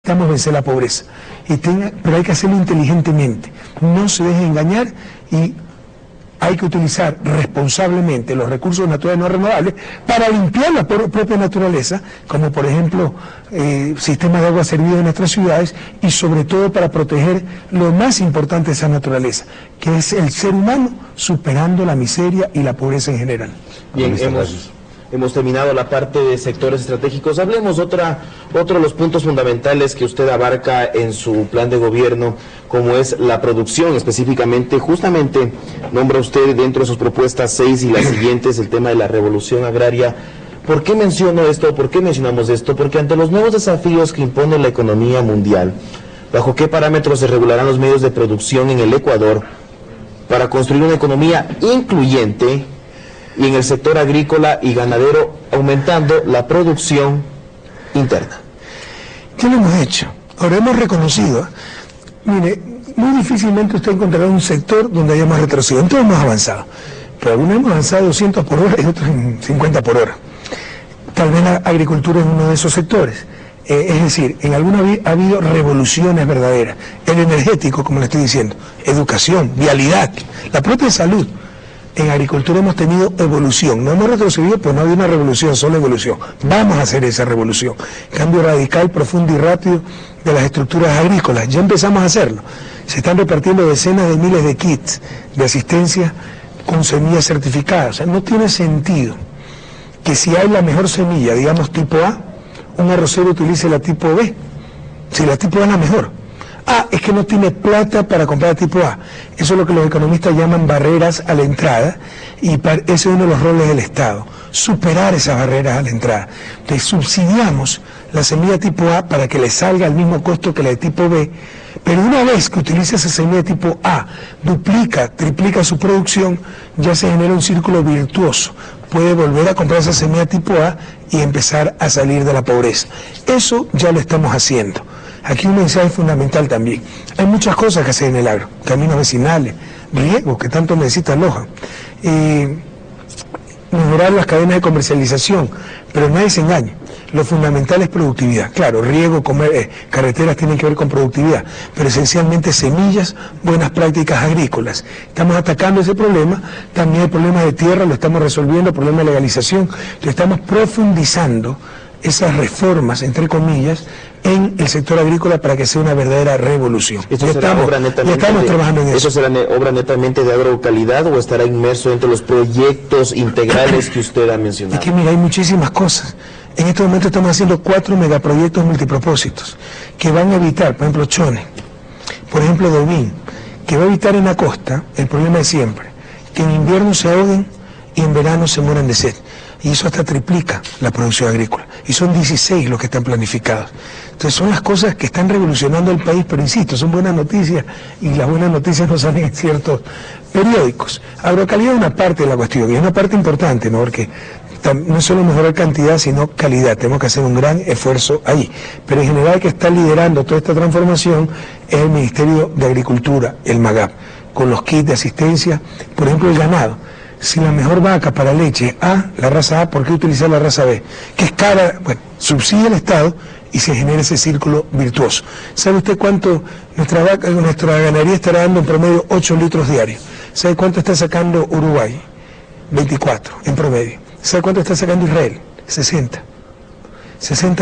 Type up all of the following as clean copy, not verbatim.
necesitamos vencer la pobreza, pero hay que hacerlo inteligentemente, no se deje engañar y hay que utilizar responsablemente los recursos naturales no renovables para limpiar la propia naturaleza, como por ejemplo sistemas de agua servida en nuestras ciudades, y sobre todo para proteger lo más importante de esa naturaleza, que es el ser humano, superando la miseria y la pobreza en general. Bien, hemos terminado la parte de sectores estratégicos. Hablemos otro de los puntos fundamentales que usted abarca en su plan de gobierno, como es la producción específicamente. Justamente nombra usted dentro de sus propuestas 6 y las siguientes el tema de la revolución agraria. ¿Por qué menciono esto? ¿Por qué mencionamos esto? Porque ante los nuevos desafíos que impone la economía mundial, ¿bajo qué parámetros se regularán los medios de producción en el Ecuador para construir una economía incluyente y en el sector agrícola y ganadero, aumentando la producción interna? ¿Qué lo hemos hecho? Ahora hemos reconocido, mire, muy difícilmente usted encontrará un sector donde hayamos retrocedido. En todo hemos avanzado, pero algunos hemos avanzado 200 por hora y otros en 50 por hora. Tal vez la agricultura es uno de esos sectores. Es decir, en alguna ha habido revoluciones verdaderas. El energético, como le estoy diciendo, educación, vialidad, la propia salud. En agricultura hemos tenido evolución, no hemos retrocedido, pues no había una revolución, solo evolución. Vamos a hacer esa revolución, cambio radical, profundo y rápido de las estructuras agrícolas. Ya empezamos a hacerlo. Se están repartiendo decenas de miles de kits de asistencia con semillas certificadas. O sea, no tiene sentido que si hay la mejor semilla, digamos tipo A, un arrocero utilice la tipo B, si la tipo A es la mejor. Es que no tiene plata para comprar tipo A. Eso es lo que los economistas llaman barreras a la entrada, y ese es uno de los roles del Estado, superar esas barreras a la entrada. Entonces subsidiamos la semilla tipo A para que le salga al mismo costo que la de tipo B, pero una vez que utiliza esa semilla tipo A, duplica, triplica su producción, ya se genera un círculo virtuoso. Puede volver a comprar esa semilla tipo A y empezar a salir de la pobreza. Eso ya lo estamos haciendo. Aquí un mensaje fundamental también. Hay muchas cosas que hacer en el agro, caminos vecinales, riego, que tanto necesita Loja, mejorar las cadenas de comercialización, pero nadie se engañe. Lo fundamental es productividad. Claro, riego, carreteras tienen que ver con productividad, pero esencialmente semillas, buenas prácticas agrícolas. Estamos atacando ese problema. También el problema de tierra lo estamos resolviendo, el problema de legalización. Lo estamos profundizando esas reformas, entre comillas, en el sector agrícola para que sea una verdadera revolución. ¿Esto será obra netamente estamos trabajando en eso? ¿Eso será obra netamente de agrocalidad o estará inmerso entre los proyectos integrales que usted ha mencionado? Es que mira, hay muchísimas cosas. En este momento estamos haciendo 4 megaproyectos multipropósitos que van a evitar, por ejemplo, Chone, por ejemplo, Dobín, que va a evitar en la costa el problema de siempre, que en invierno se ahoguen y en verano se mueran de sed. Y eso hasta triplica la producción agrícola. Y son 16 los que están planificados. Entonces son las cosas que están revolucionando el país, pero insisto, son buenas noticias, y las buenas noticias no salen en ciertos periódicos. Agrocalidad es una parte de la cuestión, y es una parte importante, ¿no? Porque no es solo mejorar cantidad, sino calidad. Tenemos que hacer un gran esfuerzo ahí. Pero en general el que está liderando toda esta transformación es el Ministerio de Agricultura, el MAGAP, con los kits de asistencia, por ejemplo, el ganado. Si la mejor vaca para leche es A, la raza A, ¿por qué utilizar la raza B? Que es cara, bueno, subsidia el Estado y se genera ese círculo virtuoso. ¿Sabe usted cuánto nuestra ganadería estará dando en promedio 8 litros diarios? ¿Sabe cuánto está sacando Uruguay? 24 en promedio. ¿Sabe cuánto está sacando Israel? 60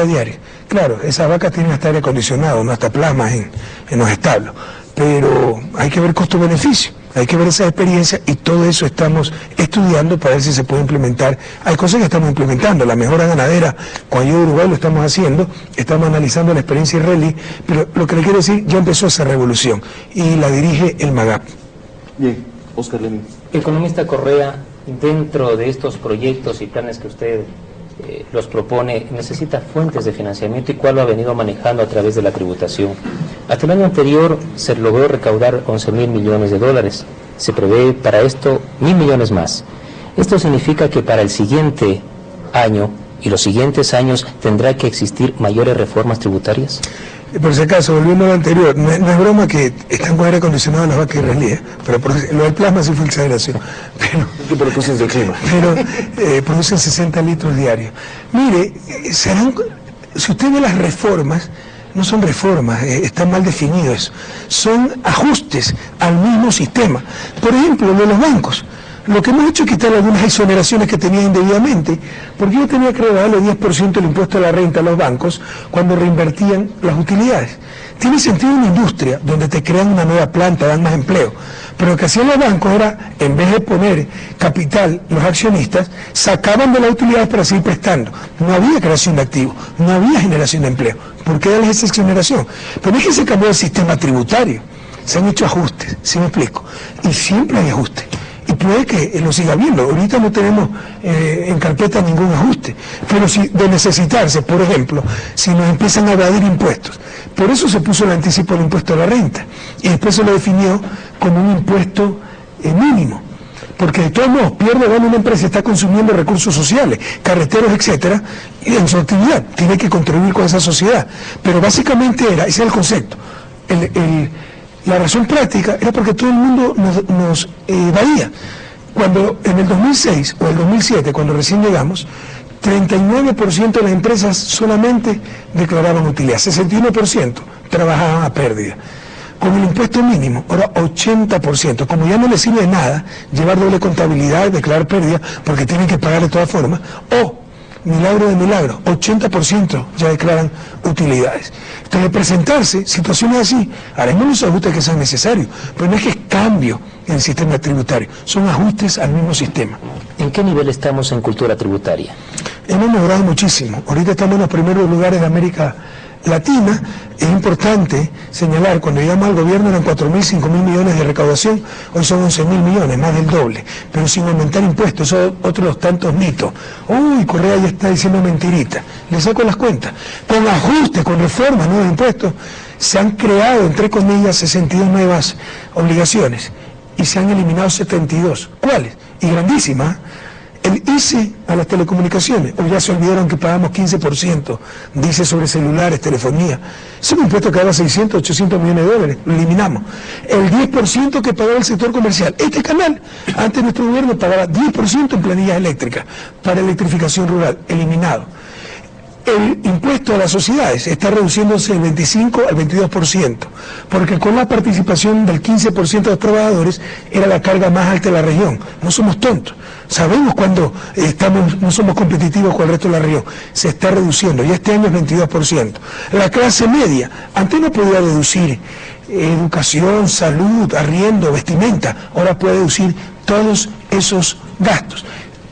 diarios. Claro, esas vacas tienen hasta aire acondicionado, no hasta plasmas en los establos. Pero hay que ver costo-beneficio, hay que ver esas experiencias, y todo eso estamos estudiando para ver si se puede implementar. Hay cosas que estamos implementando, la mejora ganadera, con ayuda de Uruguay lo estamos haciendo, estamos analizando la experiencia israelí, pero lo que le quiero decir, ya empezó esa revolución y la dirige el MAGAP. Bien, Oscar Lenin. Economista Correa, dentro de estos proyectos y planes que usted los propone, necesita fuentes de financiamiento, y cuál lo ha venido manejando a través de la tributación. Hasta el año anterior se logró recaudar 11.000 millones de dólares. Se prevé para esto 1.000 millones más. Esto significa que para el siguiente año y los siguientes años tendrá que existir mayores reformas tributarias. Por si acaso, volviendo a lo anterior, no es broma que están con aire acondicionado las vacas israelíes, pero lo del plasma sí fue exageración. ¿Qué producen del clima? Pero producen 60 litros diarios. Mire, si usted ve las reformas, no son reformas, está mal definido eso, son ajustes al mismo sistema. Por ejemplo, de los bancos, lo que hemos hecho es quitar algunas exoneraciones que tenían indebidamente, porque yo tenía que darle 10% el impuesto a la renta a los bancos cuando reinvertían las utilidades. Tiene sentido en una industria donde te crean una nueva planta, dan más empleo, pero lo que hacían los bancos era, en vez de poner capital, los accionistas sacaban de las utilidades para seguir prestando. No había creación de activos, no había generación de empleo. ¿Por qué darles esa exoneración? Pero no es que se cambió el sistema tributario, se han hecho ajustes, ¿sí me explico? Y siempre hay ajustes. Y puede que lo siga habiendo. Ahorita no tenemos en carpeta ningún ajuste, pero si de necesitarse, por ejemplo, si nos empiezan a evadir impuestos, por eso se puso el anticipo del impuesto a la renta, y después se lo definió como un impuesto mínimo, porque de todos modos pierde gana una empresa, está consumiendo recursos sociales, carreteros, etcétera, y en su actividad tiene que contribuir con esa sociedad, pero básicamente ese es el concepto. La razón práctica era porque todo el mundo nos evadía. Cuando en el 2006 o el 2007, cuando recién llegamos, 39% de las empresas solamente declaraban utilidad, 61% trabajaban a pérdida. Con el impuesto mínimo, ahora 80%, como ya no les sirve de nada llevar doble contabilidad, declarar pérdida, porque tienen que pagar de todas formas, o milagro de milagro, 80% ya declaran utilidades. Entonces, de presentarse situaciones así, haremos los ajustes que sean necesarios, pero no es que es cambio en el sistema tributario, son ajustes al mismo sistema. ¿En qué nivel estamos en cultura tributaria? Hemos mejorado muchísimo, ahorita estamos en los primeros lugares de América Latina. Es importante señalar, cuando llegamos al gobierno eran 4.000, 5.000 millones de recaudación, hoy son 11.000 millones, más del doble, pero sin aumentar impuestos. Eso es otro de los tantos mitos. Uy, Correa ya está diciendo mentirita, le saco las cuentas. Con ajustes, con reformas, nuevos impuestos, se han creado, entre comillas, 62 nuevas obligaciones y se han eliminado 72. ¿Cuáles? Y grandísimas. El ICE a las telecomunicaciones, o ya se olvidaron que pagamos 15%, dice sobre celulares, telefonía. Es un impuesto que daba 600, 800 millones de dólares, lo eliminamos. El 10% que pagaba el sector comercial. Este canal, antes nuestro gobierno pagaba 10% en planillas eléctricas para electrificación rural, eliminado. El impuesto a las sociedades está reduciéndose del 25 al 22%, porque con la participación del 15% de los trabajadores era la carga más alta de la región. No somos tontos, sabemos cuando no somos competitivos con el resto de la región. Se está reduciendo y este año es 22%. La clase media, antes no podía deducir educación, salud, arriendo, vestimenta, ahora puede deducir todos esos gastos.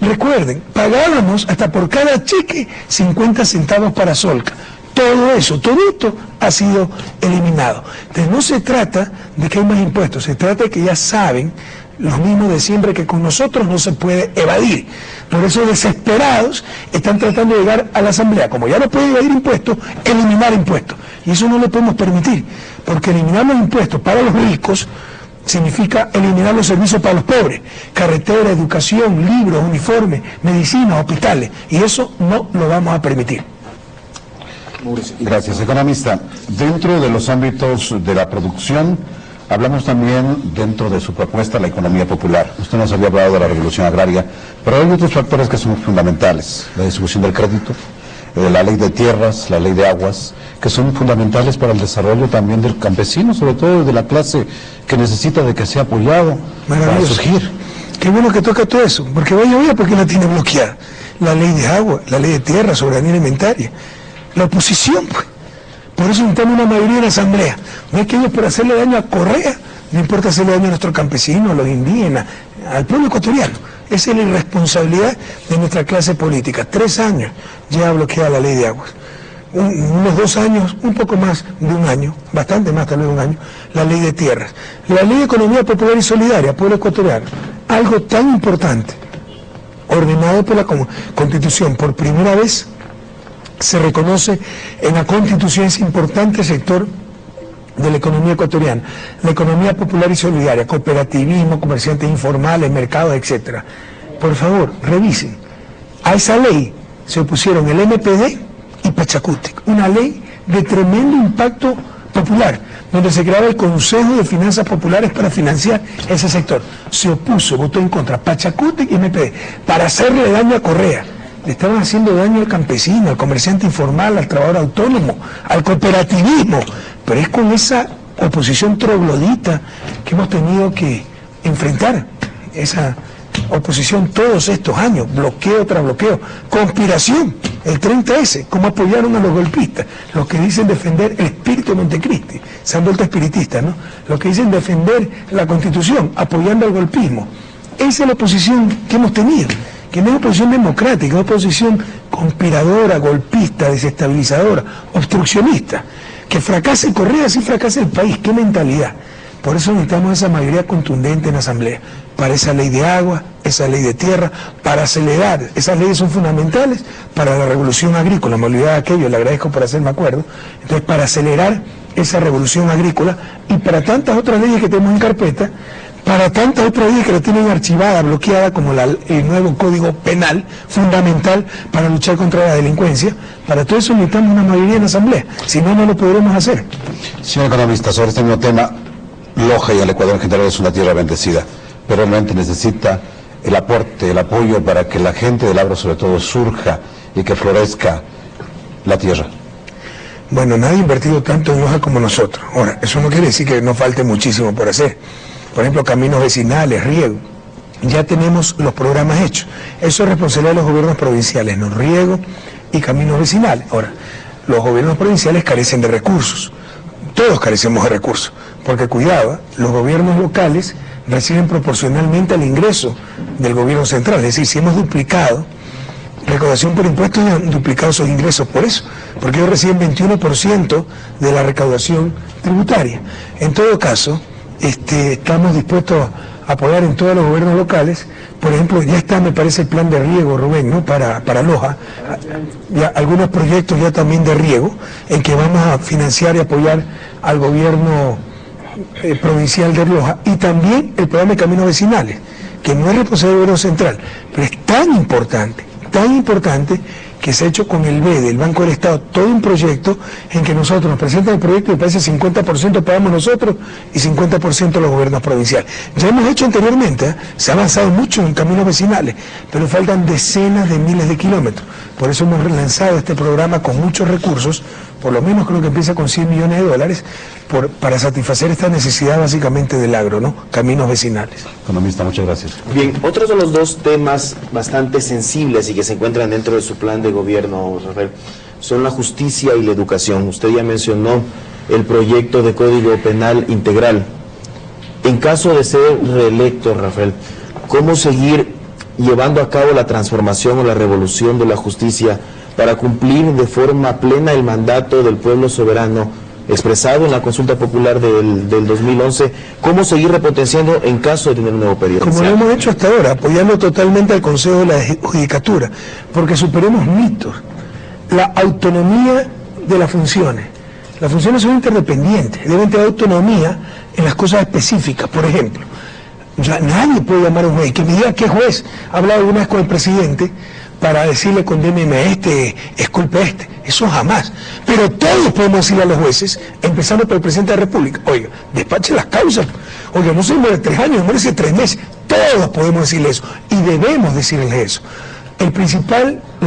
Recuerden, pagábamos hasta por cada cheque 50 centavos para Solca. Todo eso, todo esto ha sido eliminado. Entonces no se trata de que hay más impuestos, se trata de que ya saben, los mismos de siempre, que con nosotros no se puede evadir. Por eso desesperados están tratando de llegar a la Asamblea, como ya no pueden evadir impuestos, eliminar impuestos. Y eso no lo podemos permitir, porque eliminar los impuestos para los ricos significa eliminar los servicios para los pobres, carretera, educación, libros, uniformes, medicina, hospitales, y eso no lo vamos a permitir. Gracias, economista. Dentro de los ámbitos de la producción, hablamos también dentro de su propuesta la economía popular. Usted nos había hablado de la revolución agraria, pero hay otros factores que son fundamentales: la distribución del crédito, la ley de tierras, la ley de aguas, que son fundamentales para el desarrollo también del campesino, sobre todo de la clase que necesita de que sea apoyado para surgir. Qué bueno que toca todo eso, porque vaya, ¿por qué la tiene bloqueada? La ley de agua, la ley de tierra, soberanía alimentaria, la oposición, pues. Por eso necesitamos una mayoría en la Asamblea. No es que ellos, por hacerle daño a Correa, no importa hacerle daño a nuestros campesinos, a los indígenas, al pueblo ecuatoriano. Esa es la irresponsabilidad de nuestra clase política. 3 años ya bloqueada la ley de aguas. Unos 2 años, un poco más de un año, bastante más, tal vez un año, la ley de tierras. La ley de economía popular y solidaria, pueblo ecuatoriano, algo tan importante, ordenado por la Constitución, por primera vez se reconoce en la Constitución ese importante sector de la economía ecuatoriana, la economía popular y solidaria, cooperativismo, comerciantes informales, mercados, etcétera. Por favor, revisen. A esa ley se opusieron el MPD y Pachacútec, una ley de tremendo impacto popular, donde se creaba el Consejo de Finanzas Populares para financiar ese sector. Se opuso, votó en contra, Pachacútec y MPD, para hacerle daño a Correa. le estaban haciendo daño al campesino, al comerciante informal, al trabajador autónomo, al cooperativismo, pero es con esa oposición troglodita que hemos tenido que enfrentar, esa oposición todos estos años, bloqueo tras bloqueo, conspiración, el 30S, como apoyaron a los golpistas, los que dicen defender el espíritu de Montecristi, se han vuelto espiritistas, ¿no? Los que dicen defender la Constitución, apoyando al golpismo. Esa es la oposición que hemos tenido, que no es oposición democrática, es oposición conspiradora, golpista, desestabilizadora, obstruccionista. Que fracase Correa, sí fracasa el país, qué mentalidad. Por eso necesitamos esa mayoría contundente en la Asamblea, para esa ley de agua, esa ley de tierra, para acelerar, esas leyes son fundamentales para la revolución agrícola, me olvidaba aquello, le agradezco por hacerme acuerdo, entonces para acelerar esa revolución agrícola y para tantas otras leyes que tenemos en carpeta, para tantas otras leyes que la tienen archivada, bloqueada, como el nuevo Código Penal, fundamental para luchar contra la delincuencia. Para todo eso necesitamos una mayoría en la Asamblea, si no, no lo podremos hacer. Señor economista, sobre este mismo tema, Loja y el Ecuador en general es una tierra bendecida, pero realmente necesita el aporte, el apoyo para que la gente del agro sobre todo surja y que florezca la tierra. Bueno, nadie ha invertido tanto en Loja como nosotros. Ahora, eso no quiere decir que nos falte muchísimo por hacer. Por ejemplo, caminos vecinales, riego. Ya tenemos los programas hechos. Eso es responsabilidad de los gobiernos provinciales, ¿no? Riego y caminos vecinales. Ahora, los gobiernos provinciales carecen de recursos. Todos carecemos de recursos. Porque cuidado, los gobiernos locales reciben proporcionalmente al ingreso del gobierno central. Es decir, si hemos duplicado recaudación por impuestos, han duplicado sus ingresos por eso. Porque ellos reciben 21% de la recaudación tributaria. En todo caso, estamos dispuestos a apoyar en todos los gobiernos locales. Por ejemplo, ya está, me parece, el plan de riego, Rubén, ¿no? Para Loja, ya algunos proyectos ya también de riego, en que vamos a financiar y apoyar al gobierno provincial de Loja, y también el programa de caminos vecinales, que no es responsabilidad del gobierno central, pero es tan importante que se ha hecho con el BEDE, el Banco del Estado, todo un proyecto en que nosotros nos presentan el proyecto y parece 50% pagamos nosotros y 50% los gobiernos provinciales. Ya hemos hecho anteriormente, se ha avanzado mucho en caminos vecinales, pero faltan decenas de miles de kilómetros. Por eso hemos relanzado este programa con muchos recursos, por lo menos creo que empieza con $100 millones, para satisfacer esta necesidad básicamente del agro, ¿no? Caminos vecinales. Economista, muchas gracias. Bien, otros de los dos temas bastante sensibles y que se encuentran dentro de su plan de gobierno, Rafael, son la justicia y la educación. Usted ya mencionó el proyecto de Código Penal Integral. En caso de ser reelecto, Rafael, ¿cómo seguir llevando a cabo la transformación o la revolución de la justicia para cumplir de forma plena el mandato del pueblo soberano expresado en la consulta popular del 2011, cómo seguir repotenciando en caso de tener un nuevo periodo? Como lo hemos hecho hasta ahora, apoyando totalmente al Consejo de la Judicatura, porque superemos mitos, la autonomía de las funciones. Las funciones son interdependientes, deben tener autonomía en las cosas específicas. Por ejemplo, ya nadie puede llamar a un juez, que me diga qué juez ha hablado alguna vez con el presidente para decirle condéneme a este, exculpe a este. Eso jamás. Pero todos podemos decirle a los jueces, empezando por el presidente de la República, oiga, despache las causas. Oiga, no se muere 3 años, muere 3 meses. Todos podemos decirle eso y debemos decirles eso. La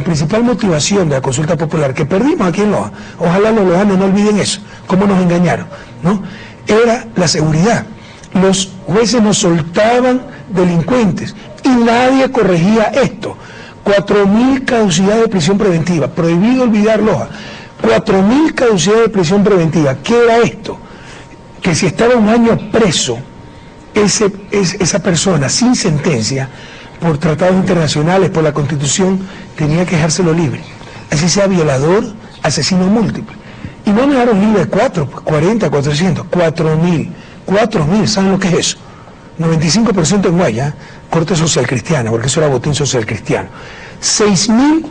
principal motivación de la consulta popular que perdimos aquí en Loja, ojalá los lojanos no olviden eso, cómo nos engañaron, ¿no? Era la seguridad. Los jueces nos soltaban delincuentes y nadie corregía esto. 4.000 caducidades de prisión preventiva, prohibido olvidar Loja, 4.000 caducidades de prisión preventiva. ¿Qué era esto? Que si estaba 1 año preso, esa persona sin sentencia, por tratados internacionales, por la Constitución, tenía que dejárselo libre. Así sea violador, asesino múltiple. Y no me dejaron libre 4, 40, 400, 4.000, ¿saben lo que es eso? 95% en Guaya, corte social cristiana, porque eso era botín social cristiano. 6.000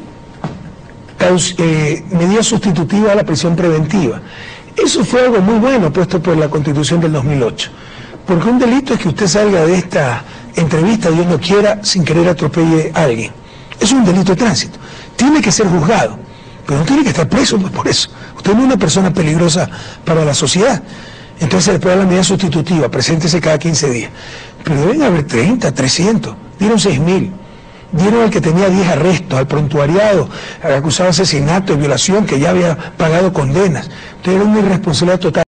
medidas sustitutivas a la prisión preventiva. Eso fue algo muy bueno puesto por la Constitución del 2008. Porque un delito es que usted salga de esta entrevista, Dios no quiera, sin querer atropelle a alguien. Es un delito de tránsito. Tiene que ser juzgado, pero no tiene que estar preso por eso. Usted no es una persona peligrosa para la sociedad. Entonces se le puede dar la medida sustitutiva, preséntese cada 15 días. Pero deben haber 30, 300, dieron 6.000. dieron al que tenía 10 arrestos, al prontuariado, al acusado de asesinato y violación, que ya había pagado condenas. Entonces era una irresponsabilidad total.